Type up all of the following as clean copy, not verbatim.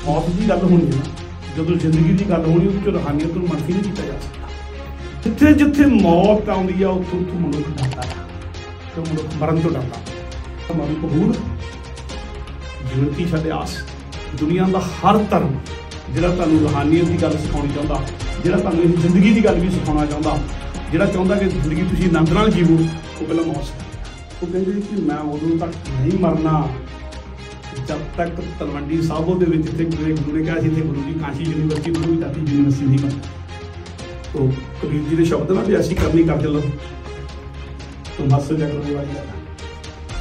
मौत की गल होनी है जो जिंदगी की गल होनी उस रूहानियत को मनफी नहीं किया जा सकता। जिथे जिथे मौत आती है उत्थों उत्थों मनुख डरता है, तो मनुख मरण तो डरता। मनु कबूल जिनती साडे आस दुनिया का हर धर्म जिहड़ा तुहानूं रूहानियत की गल सिखाउणी चाहुंदा, जिहड़ा तुहानूं जिंदगी की गल भी सिखाउणा चाहुंदा, जिहड़ा चाहुंदा कि जिंदगी तुसीं आनंद नाल जीवो, वो पहला मौत सिखाउंदा। वो कहंदे कि मैं उदों तक नहीं मरना जब तक तलवंडी साबो दे विच इत्थे गुरु ने कहा सी इत्थे गुरु की काशी यूनीवर्सिटी बनूगी, जाती यूनीवर्सिटी नहीं बनती। तो कबीर जी के शब्द ना भी ऐसी करनी कर चलो तो मस हो जाने वाली गल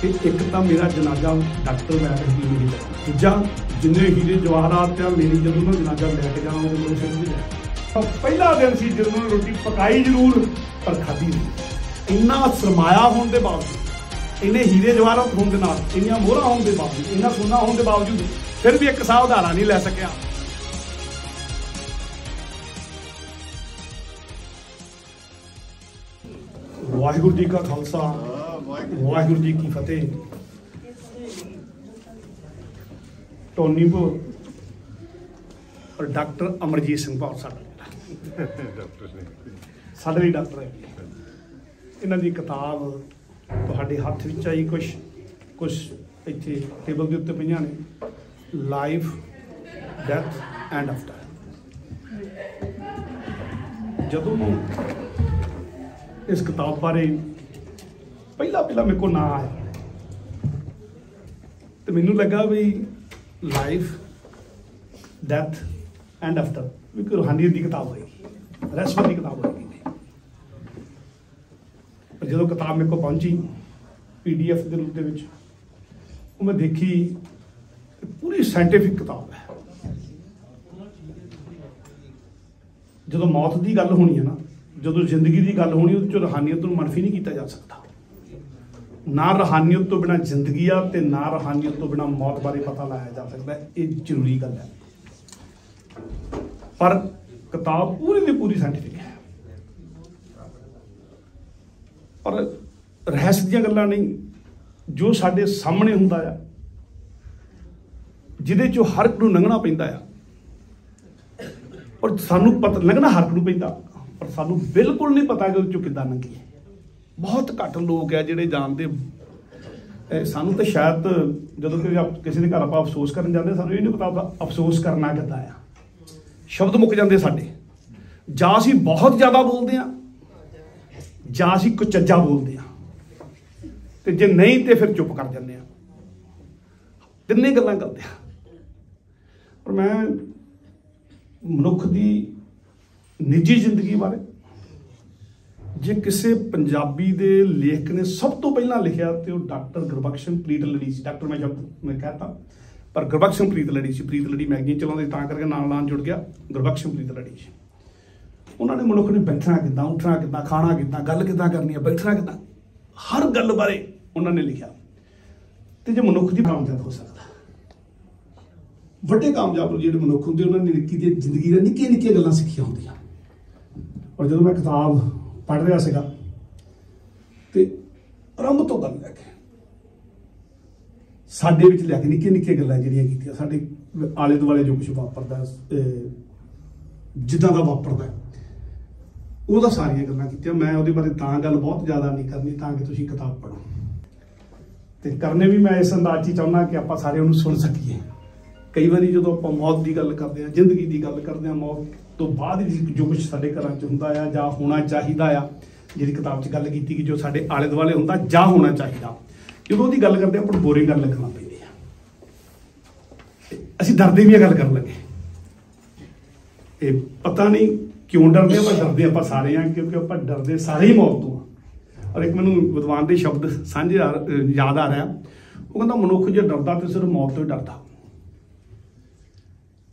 कि एक तो मेरा जनाजा डॉक्टर वैद हकीम नहीं जाना, दूजा जिन्हें हीरे जवाहरात मेरी जदों ना जनाजा लैके जाना वो मेरे सिर भी जाए। पहला दिन सी जदों रोटी पकाई जरूर पर खाधी नहीं। इन्ना सरमाया होने के बावजूद, इन्ने हीरे जवाहरात होने के नाल, इन्नियां मोहरां होने के बावजूद, इन्ना सोना होने के बावजूद फिर भी एक साह उधारा नहीं लै सकिया। वाहिगुरू जी का खालसा, वाहिगुरू जी की फतेह। टोनी भोर और डॉक्टर अमरजीत सिंह भौर साडे भी डॉक्टर है। इन्हां दी किताब तुहाडे हत्थ विच आई, कुछ इत्थे टेबल के उत्ते पईआं ने, लाइफ डेथ एंड आफ्टर। जदों इस किताब बारे पहला मेरे को ना आया तो मैनू लगा भी लाइफ डेथ एंड आफ्टर भी कोई रूहानियत की किताब होगी, रहस्यवाद की किताब होगी। पर जो किताब मेरे को पहुंची PDF के रूप के विच, वो मैं देखी पूरी साइंटिफिक किताब है। जो मौत की गल होनी है ना, जो जिंदगी की गल होनी उस रूहानियत को मनफी नहीं किया जा सकता। ना रूहानियत तो बिना जिंदगी आ ते ना रूहानियत तो बिना मौत बारे पता लाया जा सकता है। ये जरूरी गल है। पर किताब पूरी की पूरी साइंटिफिक है, पर रहस्य दी गल्लां नहीं, जो साडे सामने हुंदा है, जिहदे चों हर एक नूं लंघना पैंदा है, और सानूं पता लंघना हर एक नूं पैंदा, पर सानूं बिल्कुल नहीं पता कि उस चों किद्दां लंघीए। बहुत घੱਟ लोग है जिहड़े जानते। सानूं तो शायद जदों किसी के घर आप अफसोस करन जांदे, सानूं ये नहीं पता अफसोस करना किद्दां आ। शब्द मुक जाते साडे, जां असीं बहुत ज़्यादा बोलते हैं जां असीं कुचज्जा बोलते हैं, तो जे नहीं तो फिर चुप कर जाते हैं। तिन्ने गल्लां करते हैं। पर मैं मनुख की निजी जिंदगी बारे जे किसी पंजाबी दे लेखक ने सब तो पहला लिखा तो डॉक्टर गुरबख्शन प्रीत लड़ी सी। डॉक्टर मैं शब्द मैं कहता, पर गुरबख्शन प्रीत लड़ी सी। प्रीत लड़ी मैगजीन चलाते तां करके नाल जुड़ गया गुरबख्शन प्रीत लड़ी सी। उन्होंने मनुख ने बैठना किद्दां, उठना किद्दां, खाना किद्दां, गल किद्दां करनी है, बैठना किद्दां, हर गल बारे उन्होंने लिखा। तो जो मनुख की कामयाब हो सकता, वड्डे कामयाब जो मनुख होंगे उन्होंने निक्की जिंदगी की निक्कियां निक्कियां गल्लां सिक्खियां होंदियां। और जो मैं किताब पढ़ रहा सीगा ते आरंभ तो गल लैके साडे विच लैके निक्कियां निक्कियां गल्लां जिहड़ियां कीतियां, साडे आले दुआले जो कुछ वापरदा जिद्दां दा वापरदा ਉਹਦਾ ਸਾਰੀਆਂ ਗੱਲਾਂ ਕੀਤੀਆਂ। मैं ਉਹਦੇ बारे ਤਾਂ गल बहुत ज़्यादा नहीं करनी ਤਾਂ कि तुसीं किताब पढ़ो, तो करने भी मैं इस अंदाज ही चाहुंदा कि आपां सारे उहनूं सुन सकीए। कई बार जो आप मौत की गल करते हैं, जिंदगी की गल करते हैं, मौत तो बाद जो कुछ साडे घरां च हुंदा आ जां होना चाहिदा आ, जिहड़ी किताब च गल कीती कि जो साडे आले दुआले हुंदा जां होना चाहिदा, जो उहदी गल करते हैं बोरिंग गल लिखना पैंदी आ। असीं डरदे भी गल कर लगे, ये पता नहीं क्यों डरदे, पर डरदे आपां सारे हैं, क्योंकि आपां डरदे सारे ही मौत तो। और एक मैनूं विद्वान के शब्द साझे याद आ रहा, वो कहता मनुख जो डरदा तो सिर्फ मौत तो ही डरदा।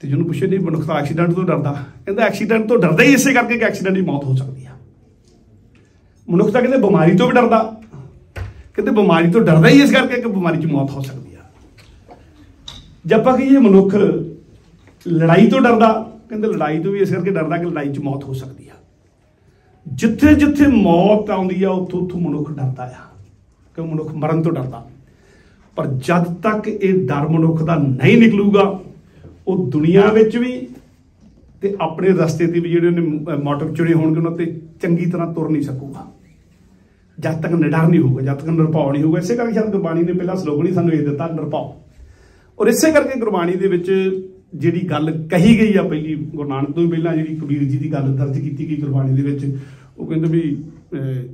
तो जिन्होंने पूछे नहीं मनुख तो एक्सीडेंट तो डरदा, कहता एक्सीडेंट तो डरदा ही इसे करके कि एक्सीडेंट की मौत हो सकती है। मनुख तो कहते बीमारी तो भी डरदा, कहते बीमारी तो डरदा ही इस करके कि बीमारी की मौत हो सकती है। जब आप कहिए मनुख लड़ाई तो डरदा, कहते लड़ाई तो भी इस करके डरदा कि लड़ाई च मौत हो सकती है। जिथे जिथे मौत आउंदी है उत्थों उत्थों मनुख डरदा है, क्यों मनुख मरण तो डरदा। पर जद तक ये डर मनुख का नहीं निकलूगा वो दुनिया विच भी ते अपने रस्ते ते भी जिहड़े उहने मोटिव चुने होणगे उन्हां ते चंगी तरह तुर नहीं सकूगा जब तक निडर नहीं होगा, जब तक निरभाव नहीं होगा। इसे करके शायद गुरबाणी ने पहला स्लोगन ही सानूं ये दिता निरभाव। और इसे करके गुरबाणी दे विच जिहड़ी गल कही गई आ पहली गुरु नानक तो भी पहला जिहड़ी कबीर जी की गल दर्ज की गई गुरबाणी दे विच, वो कहंदे भी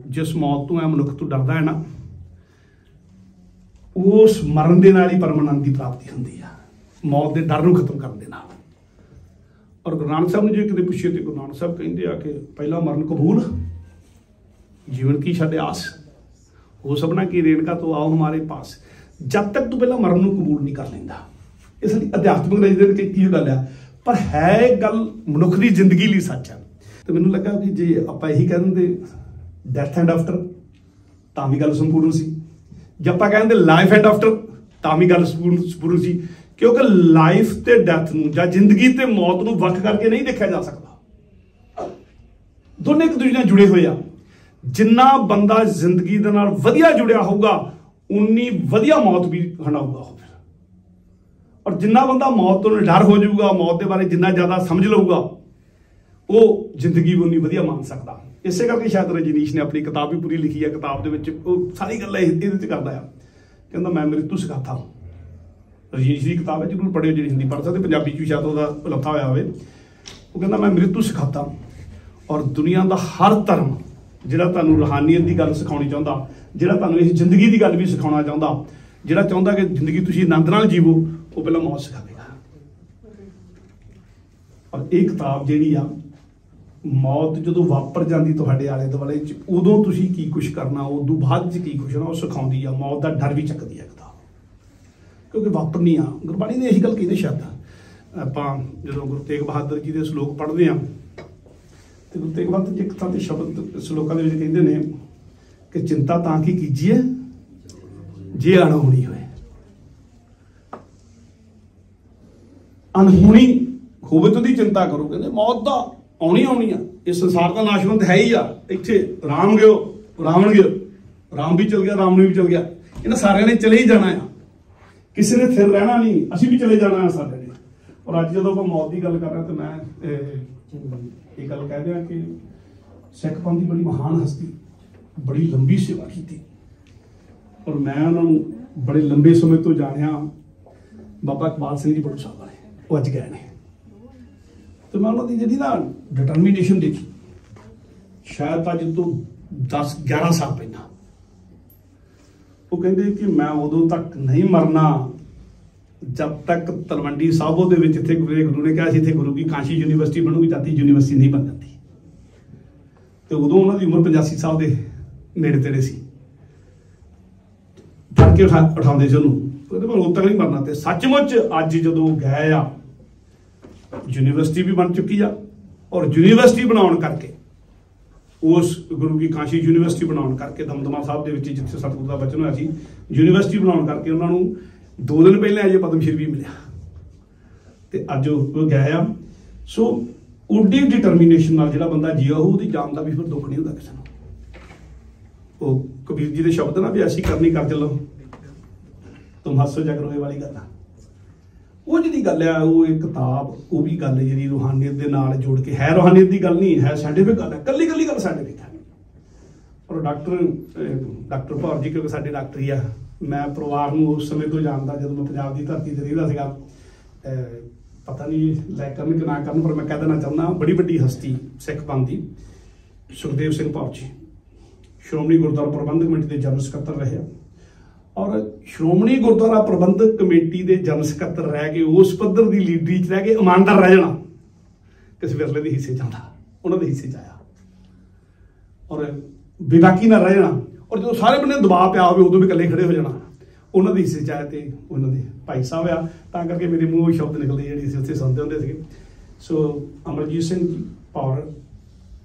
जिस मौत तो है मनुख तो डरदा है ना, उस मरण दे नाल ही परमानंद की प्राप्ति हुंदी आ, मौत के डर नूं खत्म करन दे नाल। और गुरु नानक साहब ने जो किते पुछे तो गुरु नानक साहब कहते हैं कि पहला मरण कबूल, जीवन की छड्ड आस, हो सबना की रेणका तो आओ हमारे पास। जब तक तू पहला मरण नूं कबूल नहीं कर लैंदा, इस लई अध्यात्मिक नज़रिए ते की गल है, पर है गल मनुख की जिंदगी लई सच है। तो मैनूं लगा कि जे आपां यही कह दिंदे डैथ एंड आफ्टर तां भी गल संपूर्ण सी, जे आपां कह दिंदे लाइफ एंड आफ्टर तां भी गल संपूर्ण सी, क्योंकि लाइफ ते डैथ नूं जां जिंदगी ते मौत नूं वख करके नहीं देखा जा सकता, दोनों एक दूजे नाल जुड़े हुए आ। जिन्ना बंदा जिंदगी दे नाल वधिया जुड़िया होगा उन्नी वधिया मौत भी हंडाऊगा हो। और जिन्ना बंदा मौत तो डर हो जाऊगा, मौत के बारे जिन्ना ज्यादा समझ लूगा, वो जिंदगी भी उन्नी वधिया मान सकता। इसे करके शायद रजनीश ने अपनी किताब भी पूरी लिखी है, किताब दे विच वो सारी गल्लां इहदे च करदा है। कहंदा मैं मृत्यु सिखाता हूं, रजनीश की किताब है, जरूर पढ़ियो, जी हिंदी पढ़ सकते, पंजाबी च शायद उसका लफा होया होवे। वो कहंदा मैं मृत्यु सिखाता हूं, और दुनिया का हर धर्म जिहड़ा तुहानूं रूहानीयत की गल सिखाउणी चाहुंदा, जिहड़ा तुहानूं इस जिंदगी की गल भी सिखाउणा चाहुंदा, जिहड़ा चाहुंदा कि जिंदगी तुसीं आनंद नाल जीवो, वो पहला मौत सिखावेगा। और एक किताब जिहड़ी आ मौत जदों वापर जांदी तुहाडे आले दुआले च, उदों तुसीं की कुछ करना, उदों बाद च की कुछ ना, वो सिखाउंदी आ। मौत का डर भी चकदी है किताब, क्योंकि वापरनी आ। गुरबाणी ने यही गल कही शायद आपां जदों गुरु तेग बहादुर जी के श्लोक पढ़ते हैं तो गुरु तेग बहादुर जी एक थां ते शब्द श्लोकां दे विच कहंदे ने कि चिंता तां की कीजिए जे अणहोनी होए, अनहोनी होवे तो दी चिंता करो। कहंदे मौत दा आउणी आउणी आ, इस संसार का नाशवंत है ही आ। इत्थे राम गयो रावण गयो, राम भी चल गया रावण भी चल गया, इन्हां सारिਆਂ ने चले ही जाना है, किसी ने फिर रहना नहीं, असी भी चले जाना है सारे ने। और अज जो मैं मौत की गल कर रहा तो मैं ये गल कह दिया कि सिख पंथ की बड़ी महान हस्ती, बड़ी लंबी सेवा की, और मैं उन्होंने बड़े लंबे समय तो जानिया, बाबा इकबाल सिंह जी बड़ू साहब वाले, वो अज गए ने। तो मैं उन्होंने जी ना डिटरमीनेशन देखी, शायद अज तो 10-11 साल पहला। वो कहते कि मैं उदों तक नहीं मरना जब तक तलवंडी साबो दे विच इत्थे गुरु ने कहा सी इत्थे गुरु की काशी यूनिवर्सिटी बनूगी, जाती यूनिवर्सिटी नहीं बन जाती। तो उदों उन्होंने उम्र 85 साल के नेड़े तेड़े सी, फड़ के उठाते से उन्होंने, मैं उदों तक नहीं मरना। तो सचमुच अज जदों गए आ, यूनिवर्सिटी भी बन चुकी आ, और यूनिवर्सिटी बनाउण करके उस गुरु की काशी यूनिवर्सिटी बनाउण करके दमदमा साहब दे विच जिथे सतगुरु दा बचन होया सी, यूनिवर्सिटी बनाउण करके उन्होंने 2 दिन पहले अजे पद्म श्री भी मिलिया, ते अज वो गए आ। सो उड्डी डिटरमीनेशन नाल जिहड़ा बंदा जिया उहदी जान दा भी फिर दुख नहीं हुंदा किसे नूं। वो कबीर जी दे शब्द ना भी ऐसी करनी कर चलो तुम हसो जग रोए वाली गल आ। वो जी गल है, वो एक किताब, वो भी गल जी रूहानियत के नाल जोड़ के है, रूहानियत की गल नहीं है, साइंटिफिक गल है, कल्ली कल्ली गल साइंटिफिक है। और डॉक्टर भौर जी क्योंकि साडे डॉक्टर ही आ, मैं परिवार में उस समय तो जानता जब मैं पंजाब की धरती से रहिंदा सीगा, पता नहीं लाइक करन कि ना करन, पर मैं कह देना चाहना बड़ी वड्डी हस्ती सिख पंथ की सुखदेव सिंह भौर जी श्रोमणी गुरुद्वारा प्रबंधक कमेटी के जनरल सकत्तर रहे, और श्रोमणी गुरुद्वारा प्रबंधक कमेटी के जनरल सकत्तर रह के उस पद्धर की लीडरी च रह के ईमानदार रह जाना किस विरले के हिस्से जाता, उन्होंने हिस्से आया, और बेबाकी ना रह जाना। और जो सारे बंदे दबाव पिया हो उदों भी कल्ले खड़े हो जाना, उन्होंने हिस्से च आए तो उन्होंने भाई साहब आ, तां करके मेरे मूँह शब्द निकलते जिहड़े उत्थे सुनते होंदे सीगे। सो अमरजीत सिंह भौर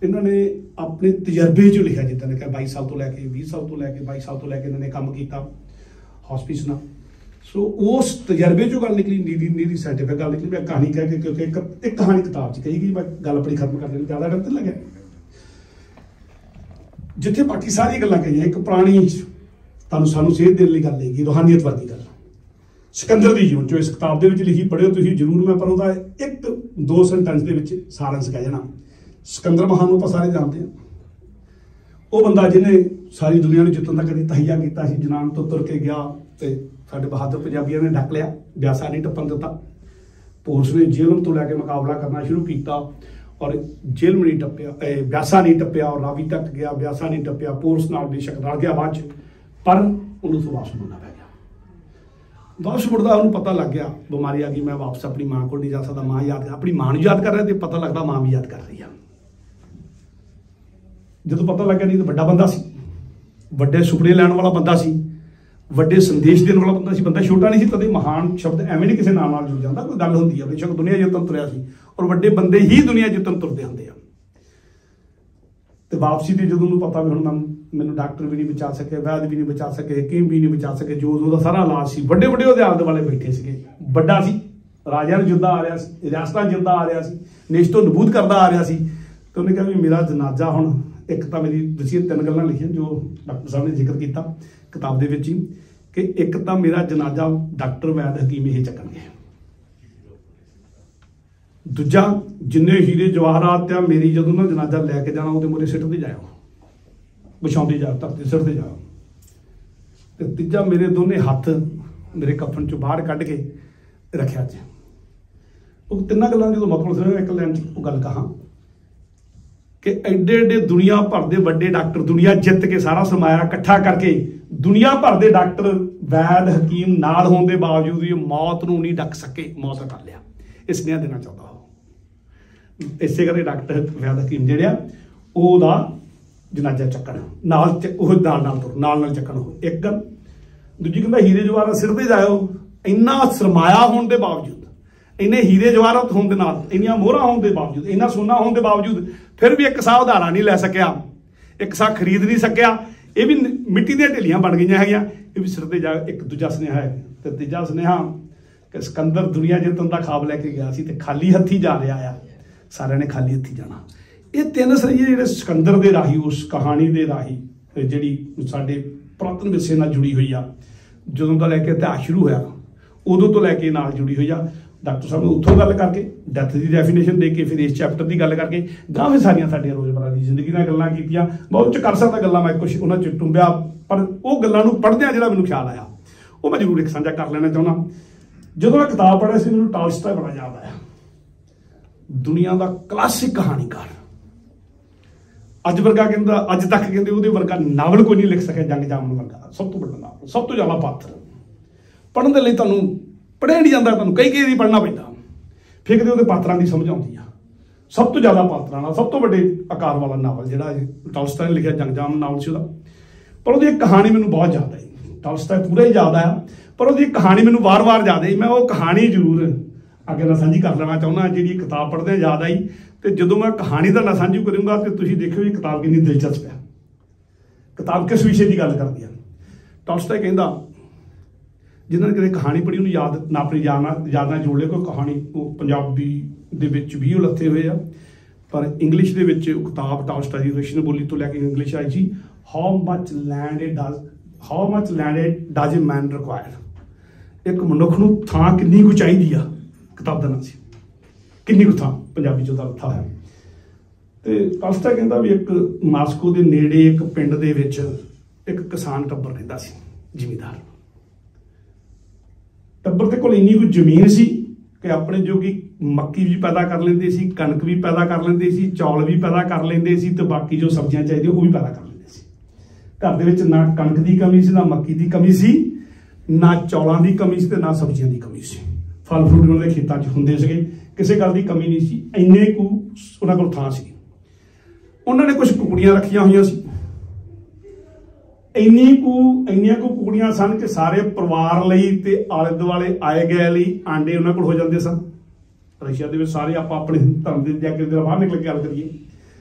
इन्होंने अपने तजर्बे चो लिखा, जिदा ने कहा 22 साल तो लैके 20 साल तो लैके 22 साल तो लैके इन्होंने काम किया हॉस्पिस ना। सो उस तजर्बे चो गल निकली, नीरी साइंटिफिक गल निकली। मैं कहानी कह के क्योंकि एक कहानी किताब च कही गई, मैं गल अपनी खत्म कर देनी, ज़्यादा टाइम तो लगे। जिथे बाकी सारी गल्लां कही, एक पुरानी तुहानूं सानूं सेध देण लई गल हैगी रूहानीयत वर्गी गल, सिकंदर दी जीवन चो इस किताब के लिखी पढ़ियो तुसीं जरूर। मैं पर उसका एक दो सेंटेंस के सारंश कह जाना। सिकंदर महान नूं सारे जानते हैं। वो बंदा जिन्हें सारी दुनिया ने जितन का कभी तहिया किया, जनान तो तुर के गया तो साढ़े बहादुर पंजाबियों ने ढक लिया, ब्यासा नहीं टप्पन दिता। पुलिस ने जेल तो लैके मुकाबला करना शुरू किया और जेल में नहीं टप्पिया, ब्यासा नहीं टप्पिया और रावी तक गया, ब्यासा नहीं टप्पिया, पुलिस नाल बेशक रल गया बाद पर उन्होंने वापस मुड़ना पै गया। वापस मुड़दा उन्होंने पता लग गया बीमारी आ गई, मैं वापस अपनी मां को नहीं जा सकता। मां याद अपनी मां नूं याद कर रहा तो पता लगता मां भी याद कर रही है। जो पता लग गया नहीं तो बड़ा बंदा सी, वड्डे सुपने लैण वाला बंदा सी, वड्डे संदेश देने वाला बंदा सी। बंदा छोटा नहीं सी, कदे महान शब्द एवं नहीं किसी नाम नाल जुड़ जाता। कोई गल होंदी है बेशक दुनिया जितन तुरया सी और वड्डे बंदे ही दुनिया जितन तुरते होंदे आ। ते वापसी ते जदों नूं पता भी हुण मैनूं डॉक्टर भी नहीं बचा सके, वैद भी नहीं बचा सके, हकीम भी नहीं बचा सके, जो उहदा सारा इलाज सी वड्डे वड्डे उहदे आले दुआले बैठे सीगे। वड्डा सी, राजा नूं जिंदा आ रहा सी, रियासतां जिंदा आ रहा सी, नेश तो नबूद करदा आ रहा सी। ते उहने कहा भी मेरा जनाजा हुण एक तो मेरी दसिए तीन गल्लां लिखियां जो डॉक्टर साहब ने जिक्र किया किताब दे विच ही कि एक तो मेरा जनाजा डॉक्टर वैद हकीम ये चकणगे, दूजा जिन्ने हीरे जवाहरात आ मेरी जदों ना जनाजा लैके जाना वो मोरे सिटते जाओ, बिछाते जाओ, धरती सिटते जाओ। तो तीजा मेरे दोने हथ मेरे कफन चो बाहर कढ़ के रखिया ज। वो तिना गल्लां जो मतलब एक लाइन च गल कहा कि एडे एडे दुनिया भर के वड्डे डॉक्टर दुनिया जित के सारा सरमाया इकट्ठा करके दुनिया भर के डॉक्टर वैद हकीम नाल होने के बावजूद ये मौत नूं नहीं डक सके, मौत कर लिया। इस स्नेहा देना चाहता हो इसे करके डॉक्टर वैद हकीम जिहड़े आ जनाजा चक्कण नाल नाल चक्कण हो। एक गल दूजी कहता हीरे जवाहरात सिरते जाओ, इन्ना सरमाया होने के बावजूद, इन्ने हीरे जवाहरात होने के नाल, इन्नियां मोहरां होने के बावजूद, इन्ना सोना होने के बावजूद फिर भी एक सा उधारा नहीं लै सकिया, एक सा खरीद नहीं सकिया। ये भी मिट्टी दी ढिलियां बन गई है, ये भी सिर ते जा। एक दूजा सुनेहा है तो तीजा सुनेहा कि सिकंदर दुनिया जितन का खाब लैके गया सी ते खाली हथी जा रहा आ, सारे ने खाली हथी जाना। ये तीन सरिये जिहड़े सिकंदर दे राही उस कहानी दे राही जिहड़ी साडे पुरातन विरसे नाल जुड़ी हुई आ, जदों दा लैके इतिहास शुरू होया उदों तो लैके नाल जुड़ी हुई आ। डॉक्टर साहब ने उत्थों गल करके डेथ की डेफिनेशन दे के फिर इस चैप्टर की गल करके गां फिर सारियां साडियां रोज़मर्रा की जिंदगी दी गल्लां कीतियां। बहुत च कर सकदा गल्लां मैं कुछ उन्हां च टुंबिया, पर वो गल्लां नूं पढ़दिआं जिहड़ा मैनूं ख्याल आया वो मैं जरूर एक साझा कर लेना चाहुंदा। जदों मैं किताब पढ़िया सी मैनूं टॉलस्टॉय बड़ा याद आया, दुनिया का क्लासिक कहानीकार। अज वर्गा कहंदा अज तक कहंदे उहदे वर्गा नावल कोई नहीं लिख सकिया, जंग जामन वर्गा सब तो बड़ा नावल, सब तो ज़्यादा पात्र पढ़न दे लई तुहानूं पढ़िया नहीं जाता, तुहानूं कई कई पढ़ना पैंदा, फिर कदे उहदे पात्रां की समझ आउंदी आ। सब तो ज़्यादा पात्रां नाल सब तो वड्डे आकार वाला नावल जिहड़ा टॉलस्टॉय ने लिखिया जंग जामन नावल सी उहदा, पर उहदी कहानी मैनूं बहुत याद आई। टॉलस्टॉय पूरा ही याद आया पर उहदी कहानी मैनूं वार वार याद आई। मैं वो कहानी जरूर अगे नाल सांझी कर लेना चाहुंदा, जिहड़ी किताब पढ़दे याद आई। तो जदों मैं कहानी दा नाल सांझी करूँगा तो तुसीं देखिओ किताब कितनी दिलचस्प है, किताब किस विषय की गल करदी है। टॉलस्टॉय कहंदा जिन्होंने कदे कहानी पढ़ी उन्होंने याद ना अपनी याद ना जोड़ लिया, कोई कहानी पंजाबी दे विच भी लथे हुए आ, पर इंग्लिश दे विच किताब टॉलस्टॉय दी रशियन बोली तो लैके इंग्लिश आई जी। How much land does a man require, एक मनुख नूं थां किन्नी कुछ चाहिदी आ, किताब का नाम सी किन्नी कुछ थां, पंजाबी चो लिखा है। तो टॉलस्टॉय कहंदा भी एक मास्को दे नेड़े एक पिंड दे विच एक किसान टब्बर रहिंदा सी, जिमीदार टब्बर के कोल इन्नी कुछ जमीन सी कि अपने जोगी मक्की भी पैदा कर लेंदे सी, कणक भी पैदा कर लेंदे सी, चौल भी पैदा कर लेंदे सी, तो बाकी जो सब्जियां चाहिए वो भी पैदा कर लेंदे सी। घर दे विच ना कणक की कमी सी, ना मक्की की कमी सी, ना चौलों की कमी सी, ना सब्जियां की कमी सी। फल फ्रूट उन्होंने खेतों च हुंदे सीगे, किसी गल की कमी नहीं सी। इन्ने कु उन्हां कोल थां सी, उन्होंने कुछ कुकड़ियां रखियां हुई सी, इन्नियां कु कुकड़ियां सन कि सारे परिवार लई ते आले दुआले आए गए लई आंडे उन्हां कोल हो जांदे सन। रशिया दे विच सारे आप अपने धर्म दे जाके बाहर निकल के गल करिए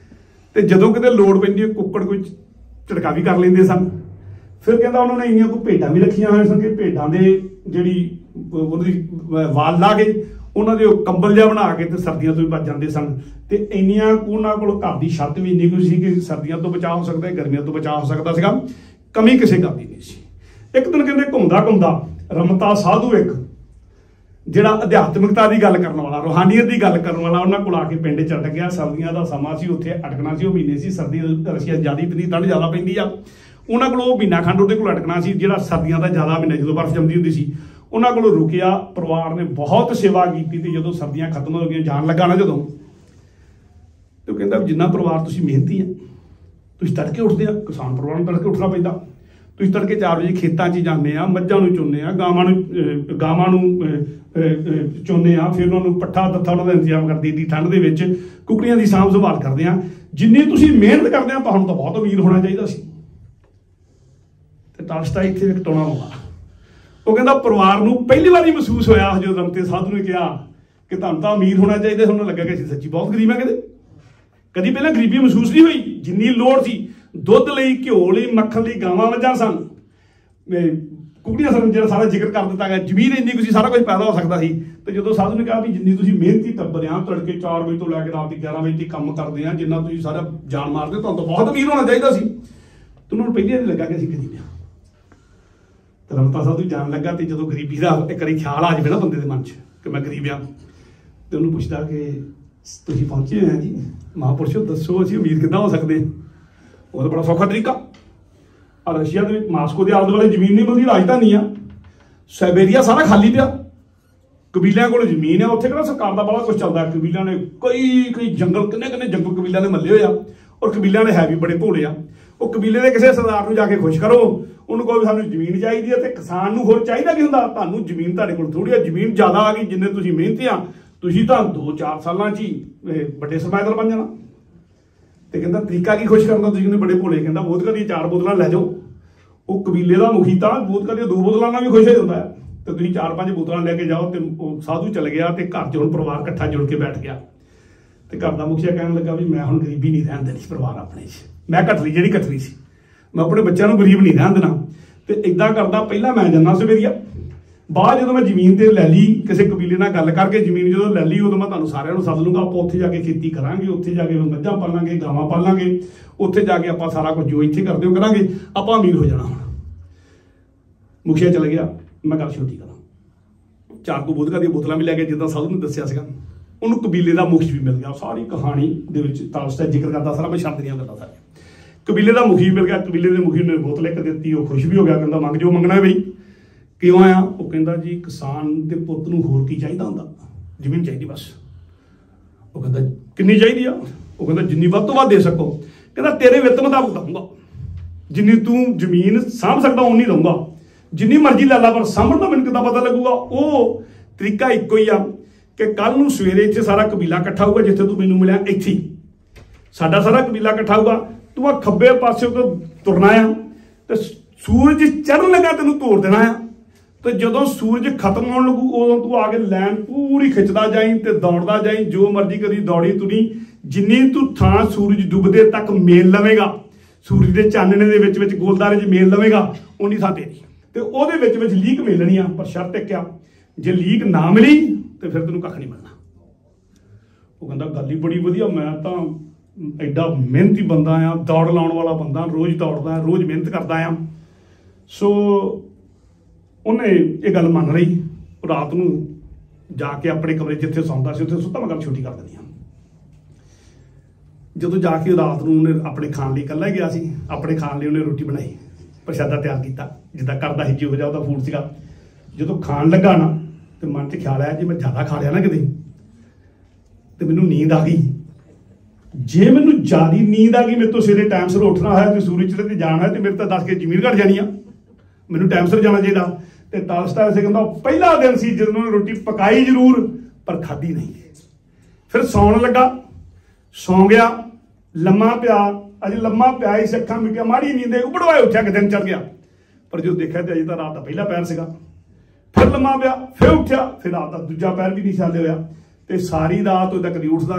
ते जदों किते लोड़ पैंदी कुक्कड़ कोई झटका भी कर लेंदे सन। फिर कहंदा उन्होंने इन्नियां कोई भेडां भी रखियां होईयां सन कि भेडां दे जिहड़ी उहदी वाल ला के उन्हां दे कंबल जिहा बना के ते सर्दियां तो भी बच जांदे सन। ते इन्नियां कु उन्हां कोल घर दी छत भी इन्नी कुछ सी कि सर्दियां तो बचाव हो सकदा, गर्मियां तो बचाव हो सकदा सीगा, कमी किसी गल की नहीं सी। एक दिन कहते घूमदा घूमदा रमता साधु एक ਜਿਹੜਾ ਅਧਿਆਤਮਿਕਤਾ ਦੀ ਗੱਲ ਕਰਨ ਵਾਲਾ, ਰੂਹਾਨੀਅਤ ਦੀ ਗੱਲ ਕਰਨ ਵਾਲਾ, ਉਹਨਾਂ ਕੋਲ ਆ ਕੇ ਪਿੰਡ 'ਚ ਅਟਕ ਗਿਆ। ਸਰਦੀਆਂ ਦਾ ਸਮਾਂ ਸੀ, ਉੱਥੇ ਅਟਕਣਾ ਸੀ। ਉਹ ਮਹੀਨੇ ਸੀ ਸਰਦੀ, ਰਸ਼ੀਆ ਜ਼ਿਆਦਾ ਪੈਂਦੀ, ਠੰਡ ਜ਼ਿਆਦਾ ਪੈਂਦੀ ਆ। ਉਹਨਾਂ ਕੋਲ ਉਹ ਮਹੀਨਾ ਖੰਡ ਉਹਦੇ ਕੋਲ ਅਟਕਣਾ ਸੀ, ਜਿਹੜਾ ਸਰਦੀਆਂ ਦਾ ਜ਼ਿਆਦਾ ਮਹੀਨਾ ਜਦੋਂ ਬਰਫ਼ ਜੰਮਦੀ ਹੁੰਦੀ ਸੀ। ਉਹਨਾਂ ਕੋਲ ਰੁਕਿਆ। ਪਰਿਵਾਰ ਨੇ ਬਹੁਤ ਸੇਵਾ ਕੀਤੀ ਤੇ ਜਦੋਂ ਸਰਦੀਆਂ ਖਤਮ ਹੋ ਗਈਆਂ, ਜਾਣ ਲੱਗਾ ਨਾ ਜਦੋਂ, ਤੇ ਉਹ ਕਹਿੰਦਾ ਜਿੰਨਾ ਪਰਿਵਾਰ ਤੁਸੀਂ ਮਿਹਨਤੀ ਆ, ਤੁਸੀਂ ਤੜਕੇ ਉੱਠਦੇ ਆ, ਕਿਸਾਨ ਪਰਿਵਾਰ ਨੂੰ ਤੜਕੇ ਉੱਠਣਾ ਪੈਂਦਾ। ਤੁਸੀਂ ਤੜਕੇ 4 ਵਜੇ ਖੇਤਾਂ 'ਚ ਜਾਂਦੇ ਆ, ਮੱਝਾਂ ਨੂੰ ਚੁੰਨੇ ਆ, ਗਾਵਾਂ ਨੂੰ ਚੁੰਨੇ ਆ, ਫਿਰ ਉਹਨਾਂ ਨੂੰ ਪੱਠਾ ਦੱਥਾ ਉਹਨਾਂ ਦਾ ਇੰਤਜ਼ਾਮ ਕਰਦੇ ਦੀ ਠੰਡ ਦੇ ਵਿੱਚ, ਕੁਕੜੀਆਂ ਦੀ ਸਾਂਭ ਸੰਭਾਲ ਕਰਦੇ ਆ। ਜਿੰਨੀ ਤੁਸੀਂ ਮਿਹਨਤ ਕਰਦੇ ਆ ਤੁਹਾਨੂੰ ਤਾਂ ਬਹੁਤ ਅਮੀਰ ਹੋਣਾ ਚਾਹੀਦਾ ਸੀ। ਤੇ ਟਾਲਸਟਾਈ ਇੱਥੇ ਇੱਕ ਟੋਣਾ ਲਾਉਂਦਾ। ਉਹ ਕਹਿੰਦਾ ਪਰਿਵਾਰ ਨੂੰ ਪਹਿਲੀ ਵਾਰੀ ਮਹਿਸੂਸ ਹੋਇਆ ਜਦੋਂ ਰਮਤੇ ਸਾਧੂ ਨੇ ਕਿਹਾ ਕਿ ਤੁਹਾਨੂੰ ਤਾਂ ਅਮੀਰ ਹੋਣਾ ਚਾਹੀਦਾ। ਉਹਨਾਂ ਲੱਗਾ ਕਿ ਅਸੀਂ ਸੱਚੀ ਬਹੁਤ ਗਰੀਬ ਆ। ਕਦੀ ਪਹਿਲਾਂ ਗਰੀਬੀ ਮਹਿਸੂਸ ਨਹੀਂ ਹੋਈ। ਜਿੰਨੀ ਲੋੜ ਸੀ ਦੁੱਧ ਲਈ, ਘਿਓ ਲਈ, ਮੱਖਣ ਲਈ ਗਾਵਾਂ ਮੱਝਾਂ ਸਨ, ਕੁਕੜੀਆਂ ਸਨ, ਜਿਹੜਾ ਸਾਰਾ ਜ਼ਿਕਰ ਕਰ ਦਿੱਤਾ ਗਿਆ। ਜ਼ਮੀਨ ਇੰਨੀ ਕੁ ਸੀ, ਸਾਰਾ ਕੁਝ ਪੈਦਾ ਹੋ ਸਕਦਾ ਸੀ। ਤੇ ਜਦੋਂ ਸਾਧੂ ਨੇ ਕਿਹਾ ਵੀ ਜਿੰਨੀ ਤੁਸੀਂ ਮਿਹਨਤੀ ਟੱਬਰ ਆ, ਤੜਕੇ 4 ਵਜੇ ਤੋਂ ਲੈ ਕੇ ਰਾਤ ਦੀ 11 ਵਜੇ ਤੱਕ ਕੰਮ ਕਰਦੇ ਆ, ਜਿੰਨਾ ਤੁਸੀਂ ਸਾਰਾ ਜਾਨ ਮਾਰਦੇ, ਤੁਹਾਨੂੰ ਤਾਂ ਬਹੁਤ ਅਮੀਰ ਹੋਣਾ ਚਾਹੀਦਾ ਸੀ। ਤੇ ਉਹਨਾਂ ਨੂੰ ਪਹਿਲੀ ਵਾਰੀ ਲੱਗਾ ਕਿ ਅਸੀਂ ਗਰੀਬ ਆ। ਤੇ ਰਮਤਾ ਸਾਧੂ ਜਾਣ ਲੱਗਾ। ਤੇ ਜਦੋਂ ਗਰੀਬੀ ਦਾ ਇੱਕ ਵਾਰੀ ਖਿਆਲ ਆ ਜਾਵੇ ਨਾ ਬੰਦੇ ਦੇ ਮਨ 'ਚ ਕਿ ਮੈਂ ਗਰੀਬ ਆ, ਤੇ ਉਹਨੂੰ ਪੁੱਛਦਾ ਕਿ ਤੁਸੀਂ ਪਹੁੰਚੇ ਹੋਏ ਆ ਜੀ। ਮਹਾਂਪੁਰਸ਼ੋ ਦੱਸੋ ਅਸੀਂ ਅਮੀਰ ਕਿੱਦਾਂ ਹੋ ਸਕਦੇ? ਉਹਦਾ ਬੜਾ ਸੌਖਾ ਤਰੀਕਾ। ਰਸ਼ੀਆ ਦੇ ਵਿੱਚ ਮਾਸਕੋ ਦੇ ਆਲੇ ਦੁਆਲੇ ਜ਼ਮੀਨ ਨਹੀਂ ਮਿਲਦੀ, ਰਾਜਧਾਨੀ ਆ। ਸਾਈਬੇਰੀਆ ਸਾਰਾ ਖਾਲੀ ਪਿਆ, ਕਬੀਲਿਆਂ ਕੋਲ ਜ਼ਮੀਨ ਆ। ਉੱਥੇ ਕਿਹੜਾ ਸਰਕਾਰ ਦਾ ਬੜਾ ਕੁਝ ਚੱਲਦਾ। ਕਬੀਲਿਆਂ ਨੇ ਕਈ ਜੰਗਲ, ਕਿੰਨੇ ਜੰਗਲ ਕਬੀਲਿਆਂ ਨੇ ਮੱਲੇ ਹੋਏ ਆ। ਔਰ ਕਬੀਲਿਆਂ ਨੇ ਹੈ ਵੀ ਬੜੇ ਭੋਲੇ ਆ। ਉਹ ਕਬੀਲੇ ਦੇ ਕਿਸੇ ਸਰਦਾਰ ਨੂੰ ਜਾ ਕੇ ਖੁਸ਼ ਕਰੋ, ਉਹਨੂੰ ਕਹੋ ਵੀ ਸਾਨੂੰ ਜ਼ਮੀਨ ਚਾਹੀਦੀ ਹੈ। ਤੇ ਕਿਸਾਨ ਨੂੰ ਹੋਰ ਚਾਹੀਦਾ ਕੀ ਹੁੰਦਾ? ਤੁਹਾਨੂੰ ਜ਼ਮੀਨ, ਤੁਹਾਡੇ ਕੋਲ ਥੋੜੀ ਆ ਜ਼ਮੀਨ, ਜ਼ਿਆਦਾ ਆ ਗਈ, ਜਿੰਨੇ ਤੁਸੀਂ ਮਿਹਨਤੀ ਆ, ਤੁਸੀਂ ਤਾਂ 2-4 ਸਾਲਾਂ 'ਚ ਹੀ ਵੱਡੇ ਸਰਮਾਏਦਾਰ ਬਣ ਜਾਣਾ। ਤੇ ਕਹਿੰਦਾ ਤਰੀਕਾ ਕੀ ਖੁਸ਼ ਕਰਨ ਦਾ? ਤੁਸੀਂ ਕਹਿੰਦੇ ਬੜੇ ਭੋਲੇ। ਕਹਿੰਦਾ ਵੋਦਕਾ ਦੀਆਂ 4 ਬੋਤਲਾਂ ਲੈ ਜਾਓ। ਉਹ ਕਬੀਲੇ ਦਾ ਮੁਖੀ ਤਾਂ ਵੋਦਕਾ ਦੀਆਂ 2 ਬੋਤਲਾਂ ਨਾਲ ਵੀ ਖੁਸ਼ ਹੋ ਜਾਂਦਾ ਹੈ। ਤੇ ਤੁਸੀਂ 4-5 ਬੋਤਲਾਂ ਲੈ ਕੇ ਜਾਓ। ਤੇ ਉਹ ਸਾਧੂ ਚਲ ਗਿਆ ਤੇ ਘਰ 'ਚ ਹੁਣ ਪਰਿਵਾਰ ਇਕੱਠਾ ਜੁੜ ਕੇ ਬੈਠ ਗਿਆ। ਤੇ ਘਰ ਦਾ ਮੁਖੀਆ ਕਹਿਣ ਲੱਗਾ ਵੀ ਮੈਂ ਹੁਣ ਗਰੀਬੀ ਨਹੀਂ ਰਹਿਣ ਦੇਣੀ ਪਰਿਵਾਰ ਆਪਣੇ 'ਚ। ਮੈਂ ਜਿਹੜੀ ਘਟਲੀ ਸੀ, ਮੈਂ ਆਪਣੇ ਬੱਚਿਆਂ ਨੂੰ ਗਰੀਬ ਨਹੀਂ ਰਹਿਣ ਦੇਣਾ। ਤੇ ਇਦਾਂ ਕਰਦਾ, ਪਹਿਲਾਂ ਮੈਂ ਜਾਂਦਾ ਸਵੇਰੀਆ, ਬਾਅਦ ਜਦੋਂ ਮੈਂ ਜ਼ਮੀਨ ਤੇ ਲੈ ਲਈ, ਕਿਸੇ ਕਬੀਲੇ ਨਾਲ ਗੱਲ ਕਰਕੇ ਜ਼ਮੀਨ ਜਦੋਂ ਲੈ ਲਈ, ਉਦੋਂ ਮੈਂ ਤੁਹਾਨੂੰ ਸਾਰਿਆਂ ਨੂੰ ਸੱਦ ਲੂੰਗਾ। ਆਪਾਂ ਉੱਥੇ ਜਾ ਕੇ ਖੇਤੀ ਕਰਾਂਗੇ, ਉੱਥੇ ਜਾ ਕੇ ਮੱਝਾਂ ਪਾਲਾਂਗੇ, ਗਾਵਾਂ ਪਾਲਾਂਗੇ, ਉੱਥੇ ਜਾ ਕੇ ਆਪਾਂ ਸਾਰਾ ਕੁਝ ਜੋ ਇੱਥੇ ਕਰਦੇ ਹੋ ਕਰਾਂਗੇ, ਆਪਾਂ ਅਮੀਰ ਹੋ ਜਾਣਾ। ਹੁਣ ਮੁਖੀਆ ਚਲ ਗਿਆ। ਮੈਂ ਗੱਲ ਛੋਟੀ ਕਰਾਂ। 4 ਵੋਦਕਾ ਦੀਆਂ ਬੋਤਲਾਂ ਵੀ ਲੈ ਕੇ, ਜਿੱਦਾਂ ਸਾਧੂ ਨੇ ਦੱਸਿਆ ਸੀਗਾ। ਉਹਨੂੰ ਕਬੀਲੇ ਦਾ ਮੁਖੀ ਵੀ ਮਿਲ ਗਿਆ। ਸਾਰੀ ਕਹਾਣੀ ਦੇ ਵਿੱਚ ਟਾਲਸਟਾਈ ਜ਼ਿਕਰ ਕਰਦਾ ਸਾਰਾ, ਮੈਂ ਛੱਡ ਦੀਆਂ ਗੱਲਾਂ ਸਾਰੀਆਂ। ਕਬੀਲੇ ਦਾ ਮੁਖੀ ਮਿਲ ਗਿਆ। ਕਬੀਲੇ ਦੇ ਮੁਖੀ ਨੇ ਬੋਤਲ ਇੱਕ ਦਿੱਤੀ। ਉਹ ਖੁਸ਼ ਵੀ ਹੋ ਗਿਆ। ਕਹਿੰਦਾ ਮੰਗ ਜੋ ਮੰਗਣਾ ਬਈ। ਕਿਉਂ ਆਇਆ? ਉਹ ਕਹਿੰਦਾ ਜੀ ਕਿਸਾਨ ਦੇ ਪੁੱਤ ਨੂੰ ਹੋਰ ਕੀ ਚਾਹੀਦਾ ਹੁੰਦਾ? ਜ਼ਮੀਨ ਚਾਹੀਦੀ ਬਸ। ਉਹ ਕਹਿੰਦਾ ਕਿੰਨੀ ਚਾਹੀਦੀ ਆ? ਉਹ ਕਹਿੰਦਾ ਜਿੰਨੀ ਵੱਧ ਤੋਂ ਵੱਧ ਦੇ ਸਕੋ। ਕਹਿੰਦਾ ਤੇਰੇ ਵਿੱਤ ਮੁਤਾਬਕ ਦਊਂਗਾ, ਜਿੰਨੀ ਤੂੰ ਜ਼ਮੀਨ ਸਾਂਭ ਸਕਦਾ ਉਨੀ ਦਊਂਗਾ, ਜਿੰਨੀ ਮਰਜ਼ੀ ਲੈ ਲਾ, ਪਰ ਸਾਂਭਣ ਦਾ ਮੈਨੂੰ ਕਿੱਦਾਂ ਪਤਾ ਲੱਗੂਗਾ? ਉਹ ਤਰੀਕਾ ਇੱਕੋ ਹੀ ਆ ਕਿ ਕੱਲ ਨੂੰ ਸਵੇਰੇ ਇੱਥੇ ਸਾਰਾ ਕਬੀਲਾ ਇਕੱਠਾ ਹੋਊਗਾ, ਜਿੱਥੇ ਤੂੰ ਮੈਨੂੰ ਮਿਲਿਆ ਇੱਥੇ ਸਾਡਾ ਸਾਰਾ ਕਬੀਲਾ ਇਕੱਠਾ ਹੋਊਗਾ। ਤੂੰ ਆ ਖੱਬੇ ਪਾਸੇ ਤੋਂ ਤੁਰਨਾ ਆ ਤੇ ਸੂਰਜ ਚੜ੍ਹਨ ਲੱਗਾ ਤੈਨੂੰ ਤੋੜ ਦੇਣਾ ਆ। ਤੇ ਜਦੋਂ ਸੂਰਜ ਖਤਮ ਹੋਣ ਲੱਗੂ ਉਦੋਂ ਤੂੰ ਆ ਕੇ ਲਾਈਨ ਪੂਰੀ ਖਿੱਚਦਾ ਜਾਈਂ ਤੇ ਦੌੜਦਾ ਜਾਈਂ। ਜੋ ਮਰਜ਼ੀ ਕਰੀ ਦੌੜੀ ਤੁਰੀ, ਜਿੰਨੀ ਤੂੰ ਥਾਂ ਸੂਰਜ ਡੁੱਬਦੇ ਤੱਕ ਮੇਲ ਲਵੇਂਗਾ, ਸੂਰਜ ਦੇ ਚਾਨਣੇ ਦੇ ਵਿੱਚ ਗੋਲਦਾਰੇ 'ਚ ਮੇਲ ਲਵੇਂਗਾ, ਉਨੀ ਥਾਂ ਤੇਰੀ। ਤੇ ਉਹਦੇ ਵਿੱਚ ਲੀਕ ਮਿਲਣੀ ਆ, ਪਰ ਸ਼ਰਤ ਇੱਕ ਆ, ਜੇ ਲੀਕ ਨਾ ਮਿਲੀ ਤੇ ਫਿਰ ਤੈਨੂੰ ਕੱਖ ਨਹੀਂ ਮਿਲਣਾ। ਉਹ ਕਹਿੰਦਾ ਗੱਲ ਹੀ ਬੜੀ ਵਧੀਆ, ਮੈਂ ਤਾਂ ਐਡਾ ਮਿਹਨਤੀ ਬੰਦਾ ਆ, ਦੌੜ ਲਾਉਣ ਵਾਲਾ ਬੰਦਾ, ਰੋਜ਼ ਦੌੜਦਾ, ਰੋਜ਼ ਮਿਹਨਤ ਕਰਦਾ ਆ। ਸੋ ਉਹਨੇ ਇਹ ਗੱਲ ਮੰਨ ਲਈ। ਰਾਤ ਨੂੰ ਜਾ ਕੇ ਆਪਣੇ ਕਮਰੇ ਜਿੱਥੇ ਸੌਂਦਾ ਸੀ ਉੱਥੇ ਸੁੱਤਾ। ਮੈਂ ਗੱਲ ਛੋਟੀ ਕਰ ਦਿੰਦੀ ਹਾਂ। ਜਦੋਂ ਜਾ ਕੇ ਰਾਤ ਨੂੰ ਉਹਨੇ ਆਪਣੇ ਖਾਣ ਲਈ ਇਕੱਲਾ ਗਿਆ ਸੀ, ਆਪਣੇ ਖਾਣ ਲਈ ਉਹਨੇ ਰੋਟੀ ਬਣਾਈ, ਪ੍ਰਸ਼ਾਦਾ ਤਿਆਰ ਕੀਤਾ, ਜਿੱਦਾਂ ਕਰਦਾ ਸੀ, ਜਿਹੋ ਜਿਹਾ ਉਹਦਾ ਫੂਡ ਸੀਗਾ। ਜਦੋਂ ਖਾਣ ਲੱਗਾ ਨਾ ਤੇ ਮਨ 'ਚ ਖਿਆਲ ਆਇਆ ਜੇ ਮੈਂ ਜ਼ਿਆਦਾ ਖਾ ਲਿਆ ਨਾ ਕਿਤੇ ਤੇ ਮੈਨੂੰ ਨੀਂਦ ਆ ਗਈ। ਜੇ ਮੈਨੂੰ ਜ਼ਿਆਦਾ ਨੀਂਦ ਆ ਗਈ, ਮੇਰੇ ਤੋਂ ਸਵੇਰੇ ਟਾਈਮ ਸਿਰ ਉੱਠਣਾ ਹੋਇਆ ਤੇ ਸੂਰਜ ਚੜ੍ਹਨ ਤੇ ਜਾਣਾ ਹੈ ਤੇ ਮੇਰੇ ਤਾਂ 10 ਕੇ ਜ਼ਮੀਨ ਘਟ ਜਾਣੀ ਆ, ਮੈਨੂੰ ਟਾਈਮ ਸਿਰ ਜਾਣਾ ਚਾਹੀਦਾ। ਤੇ ਟਾਲਸਟਾਈ ਐਸੇ ਕਹਿੰਦਾ ਪਹਿਲਾ ਦਿਨ ਸੀ ਜਦੋਂ ਉਹਨੇ ਰੋਟੀ ਪਕਾਈ ਜ਼ਰੂਰ ਪਰ ਖਾਧੀ ਨਹੀਂ। ਫਿਰ ਸੌਣ ਲੱਗਾ, ਸੌਂ ਗਿਆ, ਲੰਮਾ ਪਿਆ। ਅਜੇ ਲੰਮਾ ਪਿਆ ਹੀ ਅੱਖਾਂ ਮੀਟੀਆਂ, ਮਾੜੀ ਨੀਂਦ ਉਬੜਵਾਏ ਉੱਠਿਆ ਕਿ ਦਿਨ ਚੜ੍ਹ ਗਿਆ। ਪਰ ਜਦੋਂ ਦੇਖਿਆ ਤੇ ਅਜੇ ਤਾਂ ਰਾਤ ਦਾ ਪਹਿਲਾ ਪੈਰ ਸੀਗਾ। ਫਿਰ ਲੰਮਾ ਪਿਆ, ਫਿਰ ਉੱਠਿਆ, ਫਿਰ ਰਾਤ ਦਾ ਦੂਜਾ ਪੈਰ ਵੀ ਨਹੀਂ ਚੱਲਦੇ ਹੋਇਆ। ਤੇ ਸਾਰੀ ਰਾਤ ਉਹਦਾ ਕਦੀ ਉੱਠਦਾ,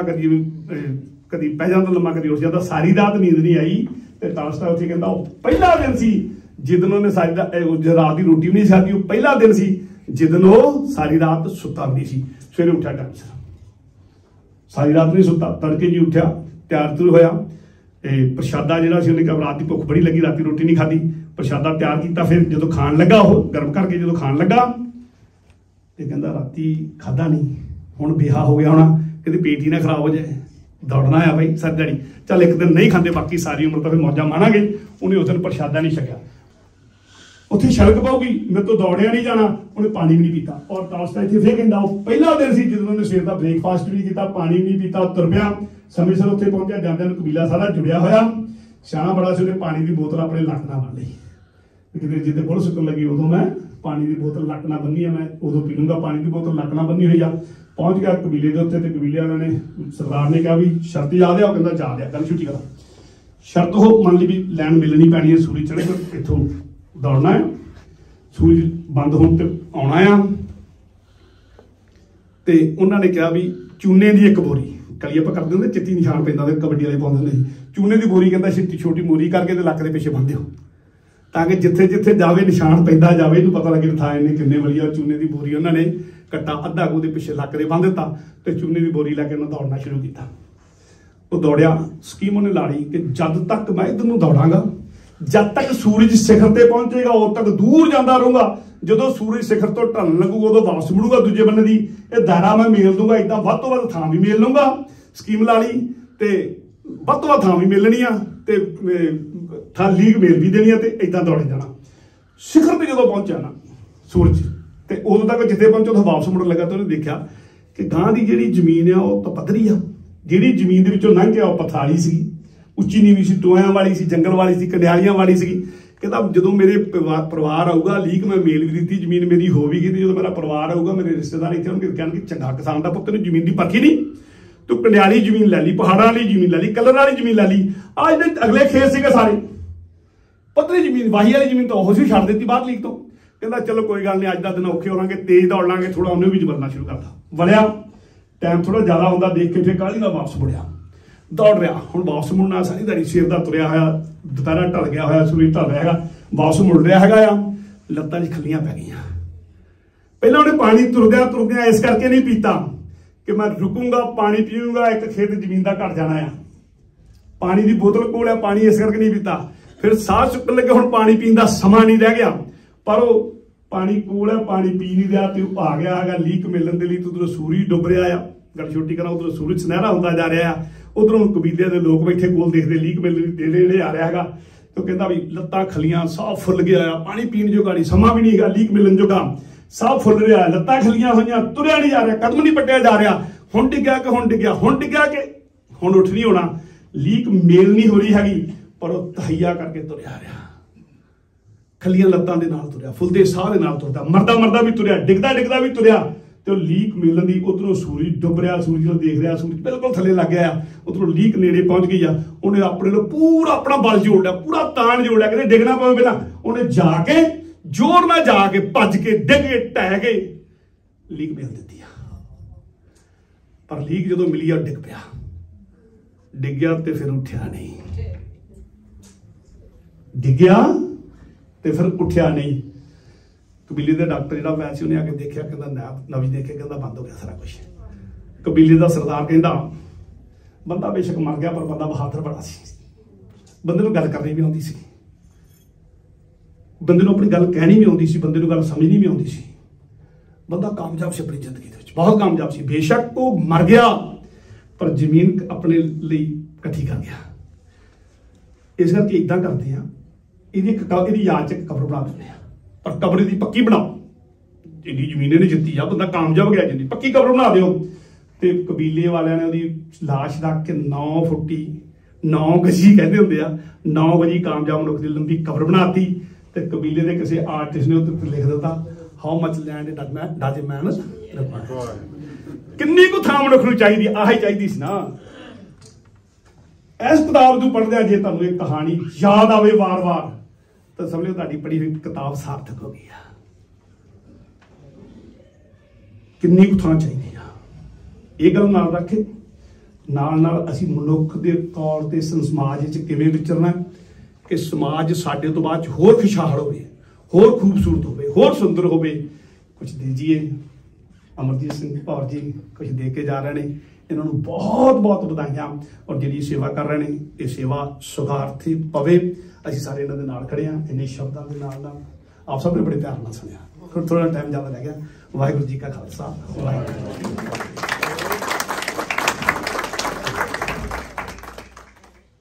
ਕਦੀ ਪੈ ਜਾਂਦਾ ਲੰਮਾ, ਕਦੀ ਉੱਠ ਜਾਂਦਾ, ਸਾਰੀ ਰਾਤ ਨੀਂਦ ਨਹੀਂ ਆਈ। ਤੇ ਟਾਲਸਟਾਈ ਉੱਥੇ ਕਹਿੰਦਾ ਉਹ ਪਹਿਲਾ ਦਿਨ ਸੀ ਜਿੱਦਣ ਉਹਨੇ ਸਾਰੀ ਰਾਤ ਦੀ ਰੋਟੀ ਵੀ ਨਹੀਂ ਖਾਧੀ। ਉਹ ਪਹਿਲਾ ਦਿਨ ਸੀ ਜਿੱਦਣ ਉਹ ਸਾਰੀ ਰਾਤ ਸੁੱਤਾ ਨਹੀਂ ਸੀ। ਸਵੇਰੇ ਉੱਠਿਆ ਟਾਈਮ ਸਿਰ, ਸਾਰੀ ਰਾਤ ਨਹੀਂ ਸੁੱਤਾ। ਤੜਕੇ ਜੀ ਉੱਠਿਆ, ਤਿਆਰ ਤੁਰ ਹੋਇਆ। ਪ੍ਰਸ਼ਾਦਾ ਜਿਹੜਾ ਸੀ ਉਹਨੇ ਕਿਹਾ ਰਾਤ ਦੀ ਭੁੱਖ ਬੜੀ ਲੱਗੀ, ਰਾਤੀ ਰੋਟੀ ਨਹੀਂ ਖਾਧੀ, ਪ੍ਰਸ਼ਾਦਾ ਤਿਆਰ ਕੀਤਾ। ਫਿਰ ਜਦੋਂ ਖਾਣ ਲੱਗਾ, ਉਹ ਗਰਮ ਕਰਕੇ ਜਦੋਂ ਖਾਣ ਲੱਗਾ ਤੇ ਕਹਿੰਦਾ ਰਾਤੀ ਖਾਦਾ ਨਹੀਂ, ਹੁਣ ਬਿਹਾ ਹੋ ਗਿਆ ਹੋਣਾ, ਕਹਿੰਦੇ पेट ही ना खराब हो जाए। दौड़ना है भाई सर जड़ी, चल एक दिन नहीं खाते बाकी सारी उम्र तो फिर मौजा माणांगे। उन्हें उस दिन प्रशादा नहीं छकिया, उत्थे सड़क पाऊगी, मेरे तो दौड़िया नहीं जाना, उन्हें पानी भी नहीं पीता। और टॉस इतने फिर कहता पहला दिन से जो उन्होंने सवेर का ब्रेकफास्ट भी किया, पानी भी नहीं पीता, तुर पिया समय सिर उत्थे पहुंचा। जांदे कबीला सारा जुड़िया होया, सियाणा बड़ा से उन्हें पानी की बोतल अपने लक नाल बन लई, कितने जिद्दे पुल सुकन लगी उदों मैं पानी की बोतल लक नाल बन्नी है, मैं उदों पी लूंगा पानी की बोतल लक नाल बन्नी हुई आ। पहुंच गया कबीले के उत्ते, कबीले वालों ने सरदार ने कहा भी शर्त याद है, कहता जा दिया गल छुट्टी करा। शर्त हो मान ली भी लैन मिलनी पैनी है, सूरज चढ़े इत्थों दौड़ना है, सूरज बंद होने ते आना है। ते उन्होंने कहा भी चूने की एक बोरी, कली आप करते होंगे चिट्टी निशान पैंदा कबड्डी वाले पाते होंगे, चूने की बोरी कहता छिट्टी छोटी मोरी करके लक के पिछे बन दिओ, ताकि जिथे जिथे जावे निशान पैंदा जावे, इनू पता लगे था इन्हें किन्ने वाली आ। चूने की बोरी उन्होंने कट्टा अद्धा को पिछे लक के बन दिता, तो चूने की बोरी लैके उन्हें दौड़ना शुरू किया। वो दौड़िया, स्कीम उन्हें ला ली कि जद तक मैं इधर नूं दौड़ांगा, जब तक सूरज शिखर ते पहुंचेगा उद तक दूर जाता रहूंगा, जो सूरज शिखर तो ढलन लगूगा उदों वापस मुड़ूगा दूजे बन्ने दी, ये दायरा मैं मेल दूंगा, इदां वध तों वध थां भी मेल लूंगा। स्कीम ला ली ते वध तों वध थां भी मिलनी आ, ते लीग मेल भी देनी, इदां दौड़े जाना। शिखर ते जदों पहुंचा ना सूरज, ते उदों तक जिथे पहुंचे उदों वापस मुड़न लगा, तो उन्हें देखा कि गांह की जिहड़ी जमीन आ वो तो पद्धरी आ, जिहड़ी जमीन दे विचों लंघ गया वो पथाली सी, उच्ची नीवी सी, टोयां वाली सी, जंगल वाली सी, कंडियालियां वाली सी। कहता जो मेरे परिवार आऊगा, लीक मैं मेल भी दी, जमीन मेरी हो भी गई, जो मेरा परिवार आऊगा, मेरे रिश्तेदार इतने होंगे, कहणगे चंगा किसान का पुत्त ने जमीन की परखी नहीं, तो कंडियाली जमीन लै ली, पहाड़ों वाली जमीन लै ली, कलर वाली जमीन लै ली। आज ने अगले खेत से सारे पतली जमीन, वाही वाली जमीन तो उस भी छड़ दी बाहर लीक तो। कहता चलो कोई गल नहीं, अज का दिन औखे होंगे, तेज दौड़ लांगे, थोड़ा उन्हें भी जबरना शुरू करता। वलिया टाइम थोड़ा ज्यादा होंदा, देख के फिर काली वापस मुड़िया, दौड़ रहा। हुण वापस मुड़ना सारी दिहाड़ी सवेर दा तुरिया होया, दोपहरा ढल गया होया, सूरज ढल रहा है, वापस मुड़ रहा है, लत्तां च खल्लियां पै गईयां। पहले उन्हें पानी तुरदियां इस करके नहीं पीता कि मैं रुकूंगा पानी पीऊंगा, एक खेत जमीन का घट जाना है, पानी की बोतल कोल है, पानी इस करके नहीं पीता। फिर साह चुकन लगे, हुण पानी पीण दा समा नहीं रह गया, पर वो पानी कोल है, पानी पी नहीं रहा, तो आ गया है लीक मिलने के लिए। तो उधरों सूरज डुब रहा है, गल छोटी करा, उधरों सूरज सुनहरा होता जा रहा है, उधरों कबीले के लोग बैठे कोल देखते लीक मिलने नेड़े आ रहा है। तो कहता भी लत्तां खलियां, साह फुल गया, पानी पीने जोगा नहीं, समा भी नहीं है लीक मिलन जोगा, साह फुल रहा है, लत्तां खलियां होईयां, तुरिया नहीं जा रहा, कदम नहीं पट्टिया जा रहा, हुण डिग्या कि हुण डिग्या, हुण डिग्या कि हुण उठ नहीं होना, लीक मेल नहीं हो रही हैगी, पर वो तहैया करके तुरिया रहा, खलियां लत्तां दे नाल तुरिया, फुलदे साह दे नाल तुरदा, मरदा मरदा भी तुरिया, डिगदा डिगदा भी तुरिया। तो लीक मिलन दी, उधरों सूरज डुब रहा, सूरज नूं देख रहा, सूरज बिल्कुल थले लग गया, उधरों लीक नेड़े पहुंच गई आ। उन्हें अपने लो पूरा अपना बल जोड़ लिया, पूरा तान जोड़ लिया, कहते डिगना पवे पहला, उन्हें जाके जोर ना जाके भज के डिगे ढह के लीक मिल दी। पर लीक जो मिली आ डिग पिया, डिग्या तो फिर उठ्या नहीं, डिग्या तो फिर उठ्या नहीं। कबीले का डॉक्टर जो वैसे उन्हें आके देखा, कहता नवी देखे, कहता बंद हो गया सारा कुछ। कबीले का सरदार कहता बंदा बेशक मर गया, पर बंदा बहादुर बड़ा सी, बंदे नूं गल करनी भी आउंदी सी, बंदे नूं अपनी गल कहनी भी आउंदी सी, बंदे नूं गल समझनी भी आउंदी सी। बंदा कामयाब से अपनी जिंदगी दे विच, बहुत कामयाब सी। बेशक वो मर गया, पर जमीन अपने लिए इकट्ठी कर गया। इस करके इदां करते हैं, इहदी याद च एक कबर बना देंगे, पर कबर दी पक्की बनाओ, जिहड़ी जमीन ने जित्ती आ, बंदा कामयाब गया, जिंदी पक्की कबर बना दिओ। ते कबीले वालियां ने उहदी लाश रख के 9 फुट्टी 9 गजी कहते होंदे आ, 9 गजी कामयाब मनुख दी लंबी कबर बनाती। ते कबीले के किसी आर्टिस्ट ने उत्ते लिख दिता, how much land does man require. किन्नी को थां मनुख नूं चाहीदी, आही चाहीदी सी ना। इस किताब नूं पढ़दे जे तुहानूं एक कहानी याद आवे वार वार, तो समझो तुहाडी पढ़ी हुई किताब सार्थक हो गई। किन्नी को थां चाहीदी आ, ये गल नाल रखे, नाल नाल असीं मनुख दे तौर ते समाज विच किवें विचरना कि समाज साडे तो बाद होर खुशहाल होवे, होर खूबसूरत होवे, होर सुंदर होवे। कुछ दीजिए, अमरजीत सिंह भौर जी कुछ दे के जा रहे हैं, इन्होंने बहुत बहुत बधाइयां, और जी सेवा कर रहे हैं, ये सेवा सुखार्थी पवे। असीं सारे इन्हां दे नाल खड़े हैं, इन्ने शब्दों के नाल आप सब ने बड़े प्यार नाल सुनिया, थोड़ा टाइम ज़्यादा लग गया। ਵਾਹਿਗੁਰੂ ਜੀ ਕਾ ਖਾਲਸਾ ਵਾਹਿਗੁਰੂ ਜੀ ਕੀ ਫਤਿਹ।